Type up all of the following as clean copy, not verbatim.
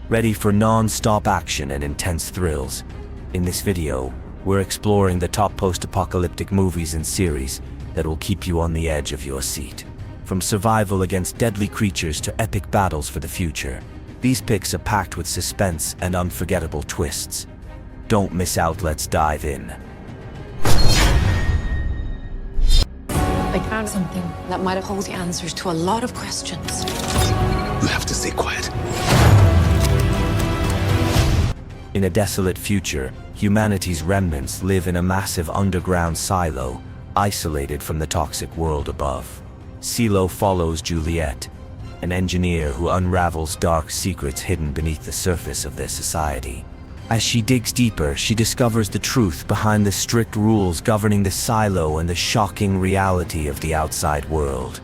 ready for non-stop action and intense thrills. In this video, we're exploring the top post-apocalyptic movies and series that will keep you on the edge of your seat. From survival against deadly creatures to epic battles for the future, these picks are packed with suspense and unforgettable twists. Don't miss out, let's dive in. I found something that might hold the answers to a lot of questions. You have to stay quiet. In a desolate future, humanity's remnants live in a massive underground silo, isolated from the toxic world above. Silo follows Juliet, an engineer who unravels dark secrets hidden beneath the surface of their society. As she digs deeper, she discovers the truth behind the strict rules governing the silo and the shocking reality of the outside world.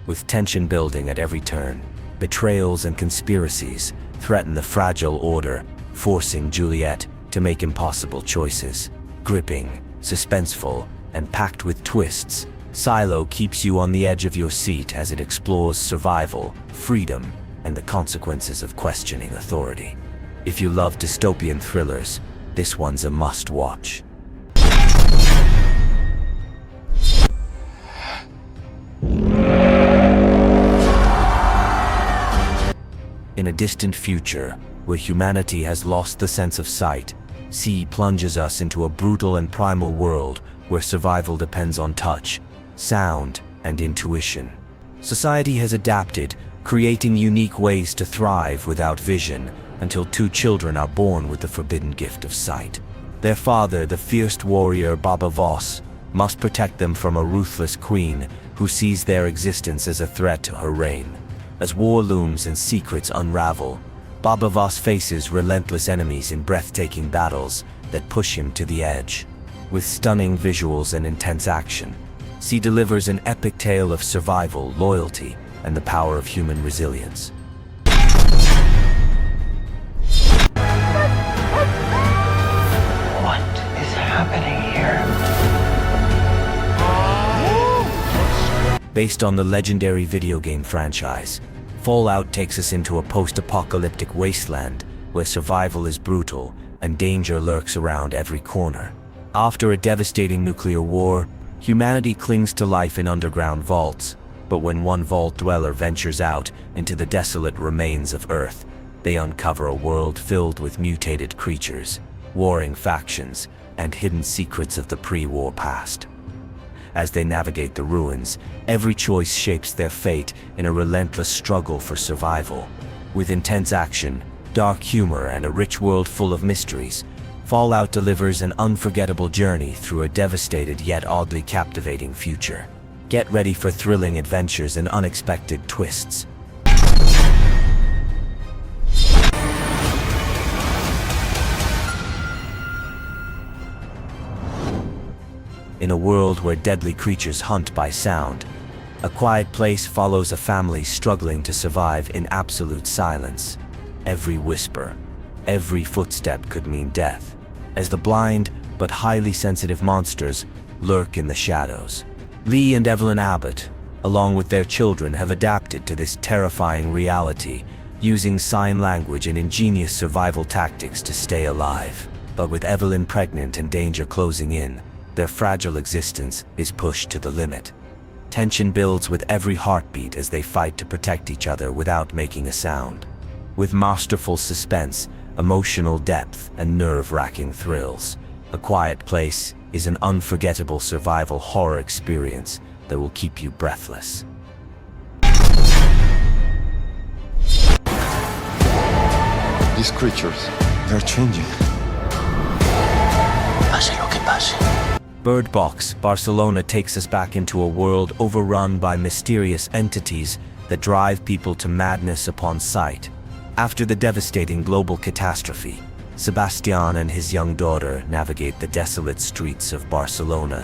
With tension building at every turn, betrayals and conspiracies threaten the fragile order, forcing Juliet to make impossible choices. Gripping, suspenseful, and packed with twists, Silo keeps you on the edge of your seat as it explores survival, freedom, and the consequences of questioning authority. If you love dystopian thrillers, this one's a must-watch. In a distant future, where humanity has lost the sense of sight, C plunges us into a brutal and primal world where survival depends on touch, sound, and intuition. Society has adapted, creating unique ways to thrive without vision, until two children are born with the forbidden gift of sight. Their father, the fierce warrior Baba Voss, must protect them from a ruthless queen who sees their existence as a threat to her reign. As war looms and secrets unravel, Baba Voss faces relentless enemies in breathtaking battles that push him to the edge. With stunning visuals and intense action, C delivers an epic tale of survival, loyalty, and the power of human resilience. What is happening here? Based on the legendary video game franchise, Fallout takes us into a post-apocalyptic wasteland where survival is brutal and danger lurks around every corner. After a devastating nuclear war, humanity clings to life in underground vaults, but when one vault dweller ventures out into the desolate remains of Earth, they uncover a world filled with mutated creatures, warring factions, and hidden secrets of the pre-war past. As they navigate the ruins, every choice shapes their fate in a relentless struggle for survival. With intense action, dark humor, and a rich world full of mysteries, Fallout delivers an unforgettable journey through a devastated yet oddly captivating future. Get ready for thrilling adventures and unexpected twists. In a world where deadly creatures hunt by sound, A Quiet Place follows a family struggling to survive in absolute silence. Every whisper, every footstep could mean death, as the blind but highly sensitive monsters lurk in the shadows. Lee and Evelyn Abbott, along with their children, have adapted to this terrifying reality, using sign language and ingenious survival tactics to stay alive. But with Evelyn pregnant and danger closing in, their fragile existence is pushed to the limit. Tension builds with every heartbeat as they fight to protect each other without making a sound. With masterful suspense, emotional depth, and nerve-wracking thrills, A Quiet Place is an unforgettable survival horror experience that will keep you breathless. These creatures, they're changing. Pase lo que pase. Bird Box, Barcelona takes us back into a world overrun by mysterious entities that drive people to madness upon sight. After the devastating global catastrophe, Sebastian and his young daughter navigate the desolate streets of Barcelona,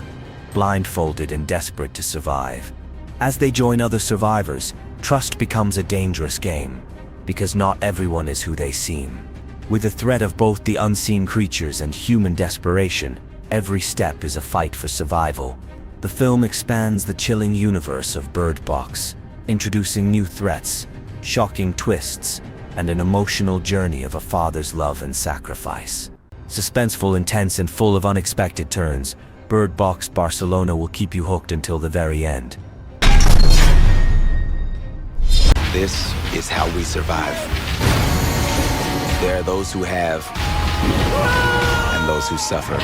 blindfolded and desperate to survive. As they join other survivors, trust becomes a dangerous game, because not everyone is who they seem. With the threat of both the unseen creatures and human desperation, every step is a fight for survival. The film expands the chilling universe of Bird Box, introducing new threats, shocking twists, and an emotional journey of a father's love and sacrifice. Suspenseful, intense, and full of unexpected turns, Bird Box Barcelona will keep you hooked until the very end. This is how we survive. There are those who have, and those who suffer.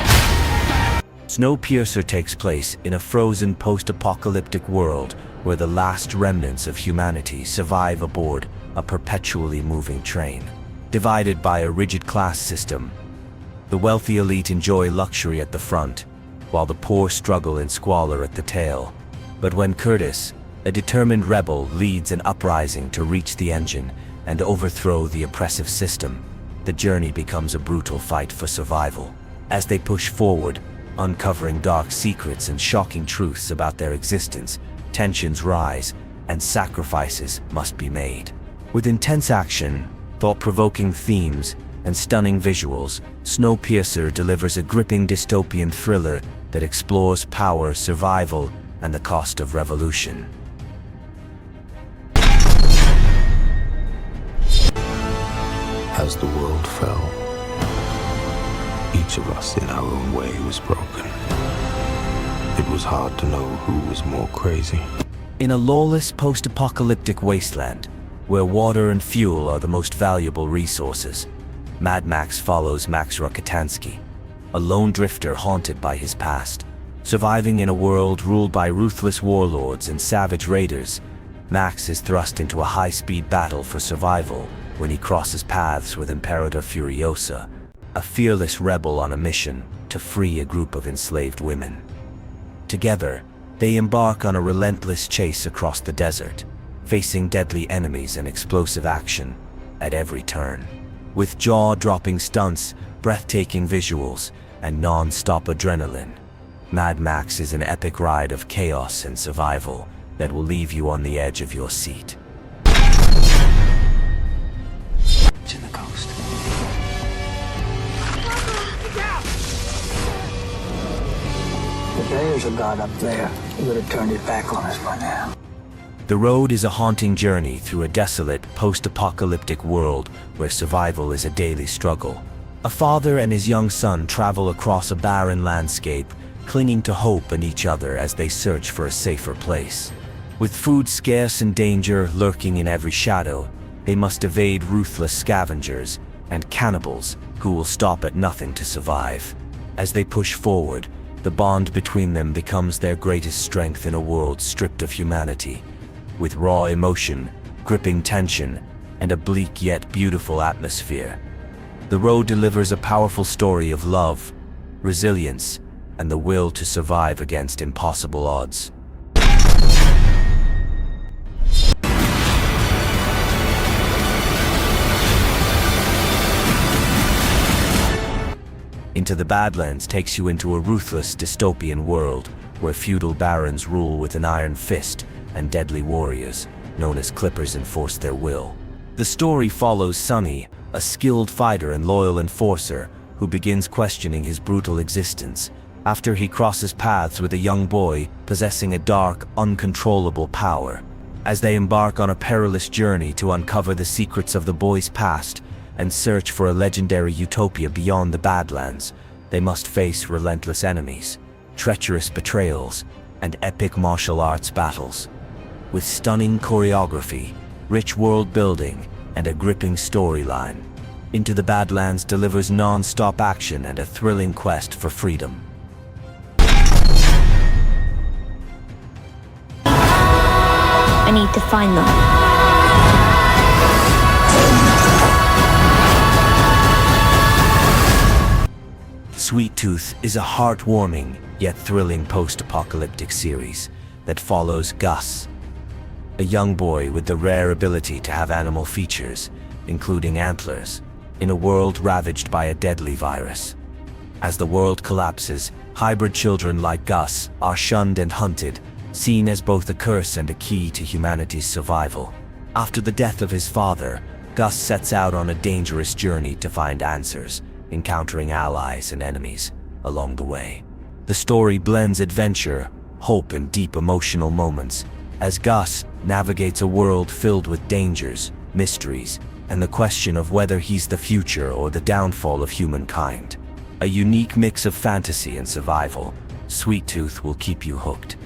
Snowpiercer takes place in a frozen post-apocalyptic world where the last remnants of humanity survive aboard a perpetually moving train. Divided by a rigid class system, the wealthy elite enjoy luxury at the front, while the poor struggle in squalor at the tail. But when Curtis, a determined rebel, leads an uprising to reach the engine and overthrow the oppressive system, the journey becomes a brutal fight for survival. As they push forward, uncovering dark secrets and shocking truths about their existence, tensions rise and sacrifices must be made. With intense action, thought-provoking themes, and stunning visuals, Snowpiercer delivers a gripping dystopian thriller that explores power, survival, and the cost of revolution. As the world fell, each of us in our own way was broken. It was hard to know who was more crazy. In a lawless post-apocalyptic wasteland, where water and fuel are the most valuable resources, Mad Max follows Max Rokitansky, a lone drifter haunted by his past. Surviving in a world ruled by ruthless warlords and savage raiders, Max is thrust into a high-speed battle for survival when he crosses paths with Imperator Furiosa, a fearless rebel on a mission to free a group of enslaved women. Together, they embark on a relentless chase across the desert, facing deadly enemies and explosive action at every turn. With jaw-dropping stunts, breathtaking visuals, and non-stop adrenaline, Mad Max is an epic ride of chaos and survival that will leave you on the edge of your seat. It's in the coast. If there's a god up there, he would have turned his back on us by now. The road is a haunting journey through a desolate, post-apocalyptic world where survival is a daily struggle. A father and his young son travel across a barren landscape, clinging to hope and each other as they search for a safer place. With food scarce and danger lurking in every shadow, they must evade ruthless scavengers and cannibals who will stop at nothing to survive. As they push forward, the bond between them becomes their greatest strength in a world stripped of humanity. With raw emotion, gripping tension, and a bleak yet beautiful atmosphere, the road delivers a powerful story of love, resilience, and the will to survive against impossible odds. Into the Badlands takes you into a ruthless dystopian world where feudal barons rule with an iron fist and deadly warriors, known as Clippers, enforce their will. The story follows Sonny, a skilled fighter and loyal enforcer who begins questioning his brutal existence after he crosses paths with a young boy possessing a dark, uncontrollable power. As they embark on a perilous journey to uncover the secrets of the boy's past and search for a legendary utopia beyond the Badlands, they must face relentless enemies, treacherous betrayals, and epic martial arts battles. With stunning choreography, rich world building, and a gripping storyline, Into the Badlands delivers non-stop action and a thrilling quest for freedom. I need to find them. Sweet Tooth is a heartwarming yet thrilling post-apocalyptic series that follows Gus, a young boy with the rare ability to have animal features, including antlers, in a world ravaged by a deadly virus. As the world collapses, hybrid children like Gus are shunned and hunted, seen as both a curse and a key to humanity's survival. After the death of his father, Gus sets out on a dangerous journey to find answers, encountering allies and enemies along the way. The story blends adventure, hope, and deep emotional moments as Gus navigates a world filled with dangers, mysteries, and the question of whether he's the future or the downfall of humankind. A unique mix of fantasy and survival, Sweet Tooth will keep you hooked.